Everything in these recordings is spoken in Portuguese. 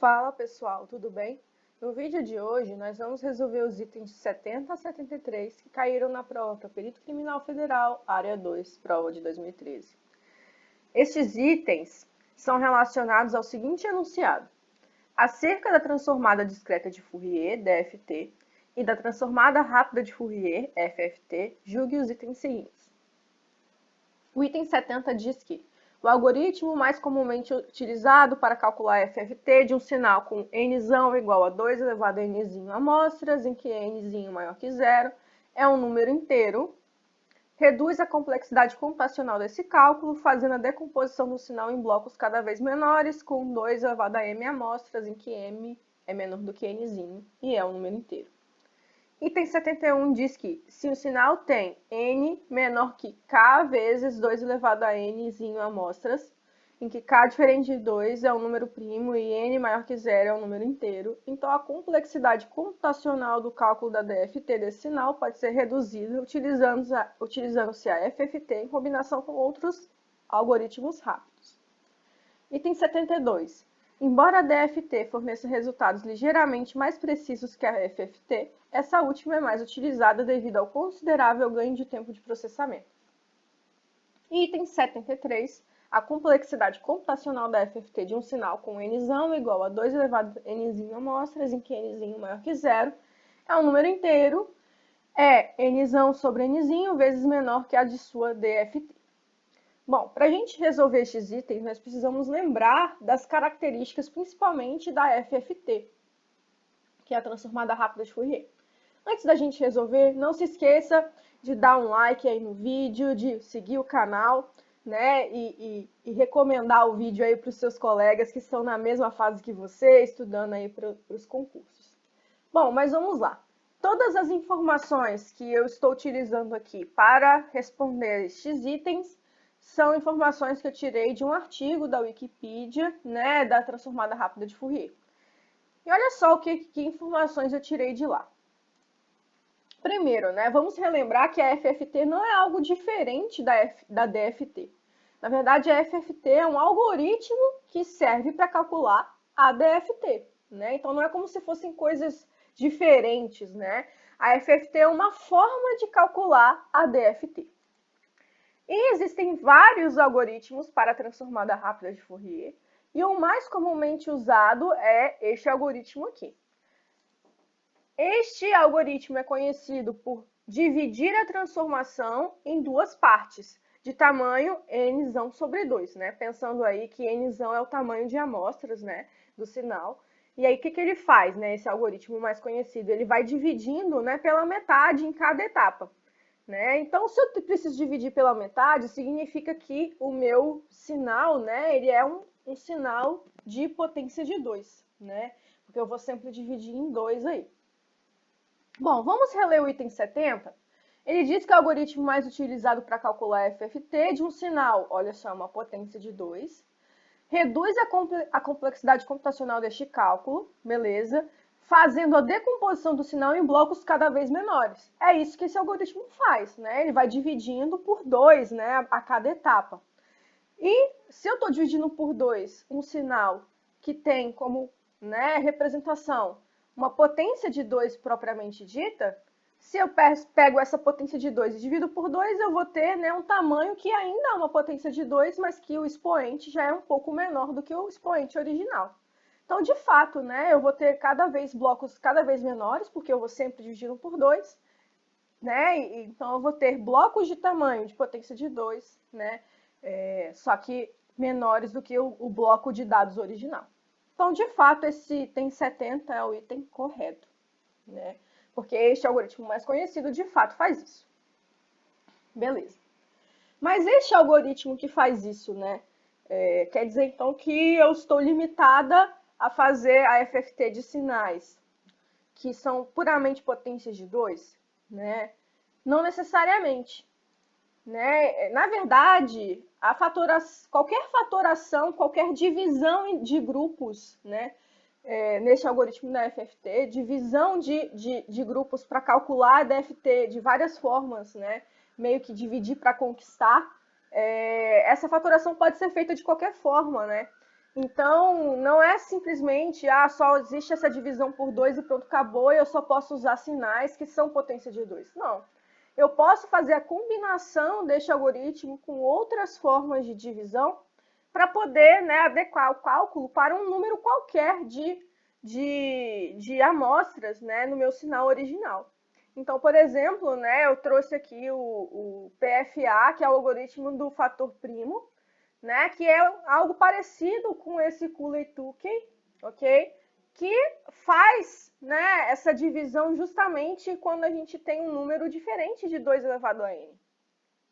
Fala pessoal, tudo bem? No vídeo de hoje nós vamos resolver os itens de 70 a 73 que caíram na prova para Perito Criminal Federal, área 2, prova de 2013. Estes itens são relacionados ao seguinte enunciado: acerca da transformada discreta de Fourier, DFT, e da transformada rápida de Fourier, FFT, julgue os itens seguintes. O item 70 diz que o algoritmo mais comumente utilizado para calcular FFT de um sinal com n igual a 2 elevado a n amostras, em que n maior que zero é um número inteiro, reduz a complexidade computacional desse cálculo, fazendo a decomposição do sinal em blocos cada vez menores, com 2 elevado a m amostras, em que m é menor do que n e é um número inteiro. Item 71 diz que, se o sinal tem n menor que k vezes 2 elevado a n amostras, em que k diferente de 2 é um número primo e n maior que zero é um número inteiro, então a complexidade computacional do cálculo da DFT desse sinal pode ser reduzida utilizando-se a FFT em combinação com outros algoritmos rápidos. Item 72. Embora a DFT forneça resultados ligeiramente mais precisos que a FFT, essa última é mais utilizada devido ao considerável ganho de tempo de processamento. Item 73. A complexidade computacional da FFT de um sinal com n igual a 2 elevado a n amostras, em que n maior que zero é um número inteiro, é n sobre n vezes menor que a de sua DFT. Bom, para a gente resolver estes itens, nós precisamos lembrar das características, principalmente da FFT, que é a transformada rápida de Fourier. Antes da gente resolver, não se esqueça de dar um like aí no vídeo, de seguir o canal, né, e recomendar o vídeo aí para os seus colegas que estão na mesma fase que você, estudando aí para os concursos. Bom, mas vamos lá. Todas as informações que eu estou utilizando aqui para responder estes itens são informações que eu tirei de um artigo da Wikipedia, né, da transformada rápida de Fourier. E olha só que informações eu tirei de lá. Primeiro, né, vamos relembrar que a FFT não é algo diferente da DFT. Na verdade, a FFT é um algoritmo que serve para calcular a DFT, né? Então não é como se fossem coisas diferentes, né? A FFT é uma forma de calcular a DFT. E existem vários algoritmos para a transformada rápida de Fourier, e o mais comumente usado é este algoritmo aqui. Este algoritmo é conhecido por dividir a transformação em duas partes, de tamanho n sobre 2, né? Pensando aí que n é o tamanho de amostras, né, do sinal. E aí, o que ele faz, né, esse algoritmo mais conhecido? Ele vai dividindo, né, pela metade em cada etapa. Né? Então, se eu preciso dividir pela metade, significa que o meu sinal, né, ele é um sinal de potência de 2, né? Porque eu vou sempre dividir em 2 aí. Bom, vamos reler o item 70. Ele diz que o algoritmo mais utilizado para calcular a FFT de um sinal, olha só, uma potência de 2, reduz a complexidade computacional deste cálculo, beleza? Fazendo a decomposição do sinal em blocos cada vez menores. É isso que esse algoritmo faz, né? Ele vai dividindo por 2, né, a cada etapa. E se eu estou dividindo por 2 um sinal que tem como, né, representação uma potência de 2 propriamente dita, se eu pego essa potência de 2 e divido por 2, eu vou ter, né, um tamanho que ainda é uma potência de 2, mas que o expoente já é um pouco menor do que o expoente original. Então, de fato, né, eu vou ter cada vez blocos cada vez menores, porque eu vou sempre dividindo por 2, né? Então, eu vou ter blocos de tamanho de potência de 2, né? Só que menores do que o bloco de dados original. Então, de fato, esse item 70 é o item correto, né? Porque este algoritmo mais conhecido, de fato, faz isso. Beleza. Mas este algoritmo que faz isso, né? Quer dizer, então, que eu estou limitada a fazer a FFT de sinais que são puramente potências de 2, né? Não necessariamente. Né? Na verdade, qualquer fatoração, qualquer divisão de grupos, né? Neste algoritmo da FFT, divisão de grupos para calcular a DFT de várias formas, né? Meio que dividir para conquistar, essa fatoração pode ser feita de qualquer forma, né? Então, não é simplesmente, só existe essa divisão por 2 e pronto, acabou, e eu só posso usar sinais que são potência de 2. Não. Eu posso fazer a combinação deste algoritmo com outras formas de divisão para poder, né, adequar o cálculo para um número qualquer de amostras, né, no meu sinal original. Então, por exemplo, né, eu trouxe aqui o PFA, que é o algoritmo do fator primo, né, que é algo parecido com esse Cooley-Tukey, ok? Que faz, né, essa divisão justamente quando a gente tem um número diferente de 2 elevado a n,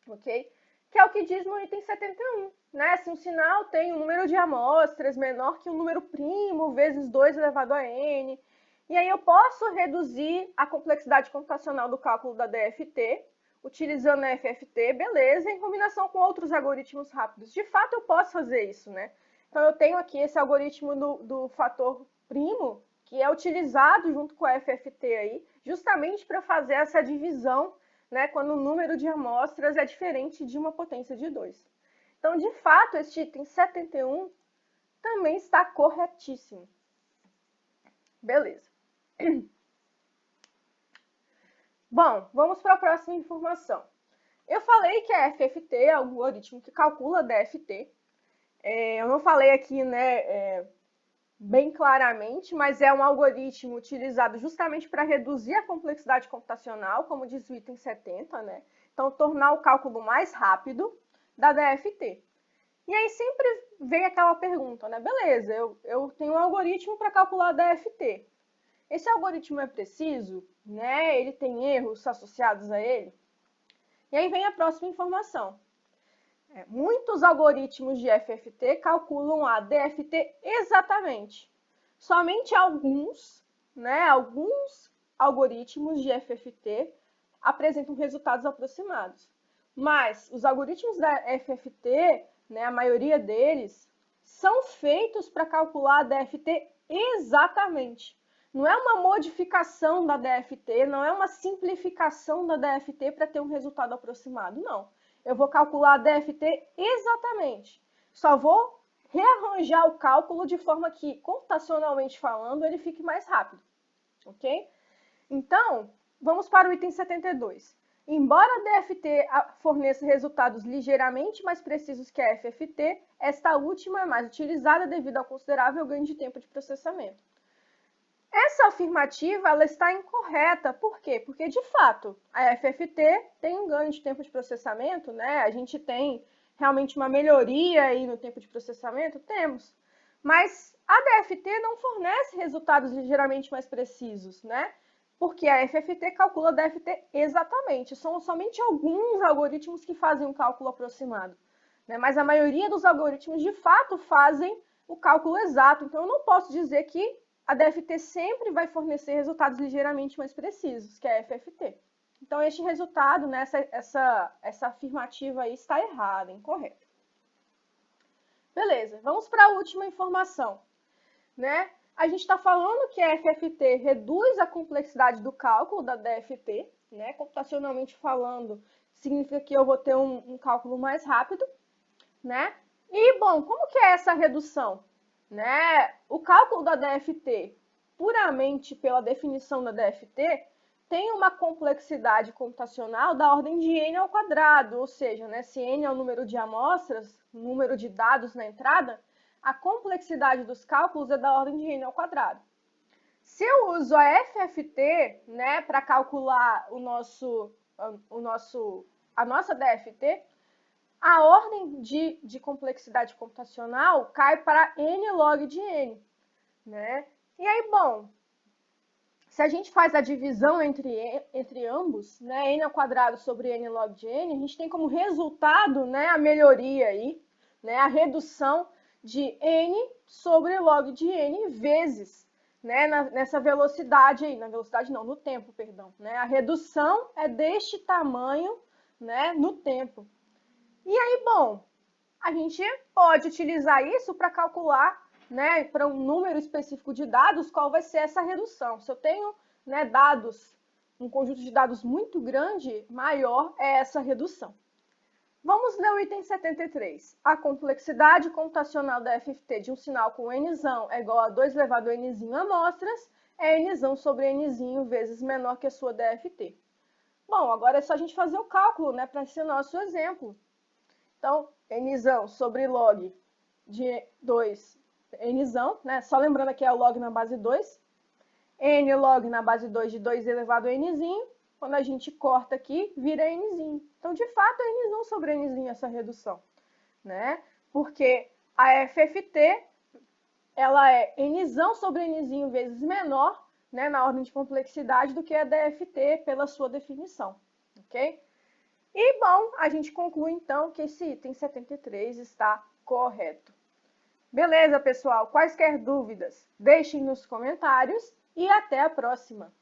ok? Que é o que diz no item 71, né? Se um sinal tem um número de amostras menor que um número primo vezes 2 elevado a n, e aí eu posso reduzir a complexidade computacional do cálculo da DFT, utilizando a FFT, beleza, em combinação com outros algoritmos rápidos. De fato, eu posso fazer isso, né? Então, eu tenho aqui esse algoritmo do fator primo, que é utilizado junto com a FFT aí, justamente para fazer essa divisão, né, quando o número de amostras é diferente de uma potência de 2. Então, de fato, este item 71 também está corretíssimo. Beleza. Bom, vamos para a próxima informação. Eu falei que a FFT é o algoritmo que calcula a DFT. Eu não falei aqui, né, bem claramente, mas é um algoritmo utilizado justamente para reduzir a complexidade computacional, como diz o item 70, né? Então, tornar o cálculo mais rápido da DFT. E aí sempre vem aquela pergunta, né? Beleza, eu tenho um algoritmo para calcular a DFT. Esse algoritmo é preciso, né? Ele tem erros associados a ele? E aí vem a próxima informação. Muitos algoritmos de FFT calculam a DFT exatamente. Somente alguns, né, alguns algoritmos de FFT apresentam resultados aproximados. Mas os algoritmos da FFT, né, a maioria deles, são feitos para calcular a DFT exatamente. Não é uma modificação da DFT, não é uma simplificação da DFT para ter um resultado aproximado, não. Eu vou calcular a DFT exatamente. Só vou rearranjar o cálculo de forma que, computacionalmente falando, ele fique mais rápido, ok? Então, vamos para o item 72. Embora a DFT forneça resultados ligeiramente mais precisos que a FFT, esta última é mais utilizada devido ao considerável ganho de tempo de processamento. Essa afirmativa ela está incorreta. Por quê? Porque, de fato, a FFT tem um ganho de tempo de processamento, né? A gente tem realmente uma melhoria aí no tempo de processamento? Temos. Mas a DFT não fornece resultados ligeiramente mais precisos, né? Porque a FFT calcula a DFT exatamente. São somente alguns algoritmos que fazem um cálculo aproximado, né? Mas a maioria dos algoritmos, de fato, fazem o cálculo exato. Então, eu não posso dizer que a DFT sempre vai fornecer resultados ligeiramente mais precisos, que é a FFT. Então, este resultado, né, essa afirmativa aí está errada, incorreta. Beleza, vamos para a última informação, né? A gente está falando que a FFT reduz a complexidade do cálculo da DFT, né? Computacionalmente falando, significa que eu vou ter um cálculo mais rápido, né? E, bom, como que é essa redução? Né? O cálculo da DFT, puramente pela definição da DFT, tem uma complexidade computacional da ordem de n ao quadrado, ou seja, né, se n é o número de amostras, o número de dados na entrada, a complexidade dos cálculos é da ordem de n ao quadrado. Se eu uso a FFT, né, para calcular a nossa DFT, a ordem de complexidade computacional cai para n log de n, né? E aí, bom, se a gente faz a divisão entre ambos, né, n ao quadrado sobre n log de n, a gente tem como resultado, né, a melhoria aí, né, a redução de n sobre log de n vezes, né, nessa velocidade aí, na velocidade não, no tempo, perdão, né? A redução é deste tamanho, né, no tempo. E aí, bom, a gente pode utilizar isso para calcular, né, para um número específico de dados, qual vai ser essa redução. Se eu tenho, né, dados, um conjunto de dados muito grande, maior é essa redução. Vamos ler o item 73. A complexidade computacional da FFT de um sinal com nzão é igual a 2 elevado a nzinho amostras, é nzão sobre nzinho vezes menor que a sua DFT. Bom, agora é só a gente fazer o cálculo, né, para esse nosso exemplo. Então, nzão sobre log de 2, nzão, né, só lembrando que é o log na base 2, n log na base 2 de 2 elevado a nzinho, quando a gente corta aqui, vira nzinho. Então, de fato, é nzão sobre nzinho essa redução, né? Porque a FFT, ela é nzão sobre nzinho vezes menor, né, na ordem de complexidade, do que a DFT pela sua definição, ok? E, bom, a gente conclui, então, que esse item 73 está correto. Beleza, pessoal? Quaisquer dúvidas, deixem nos comentários e até a próxima!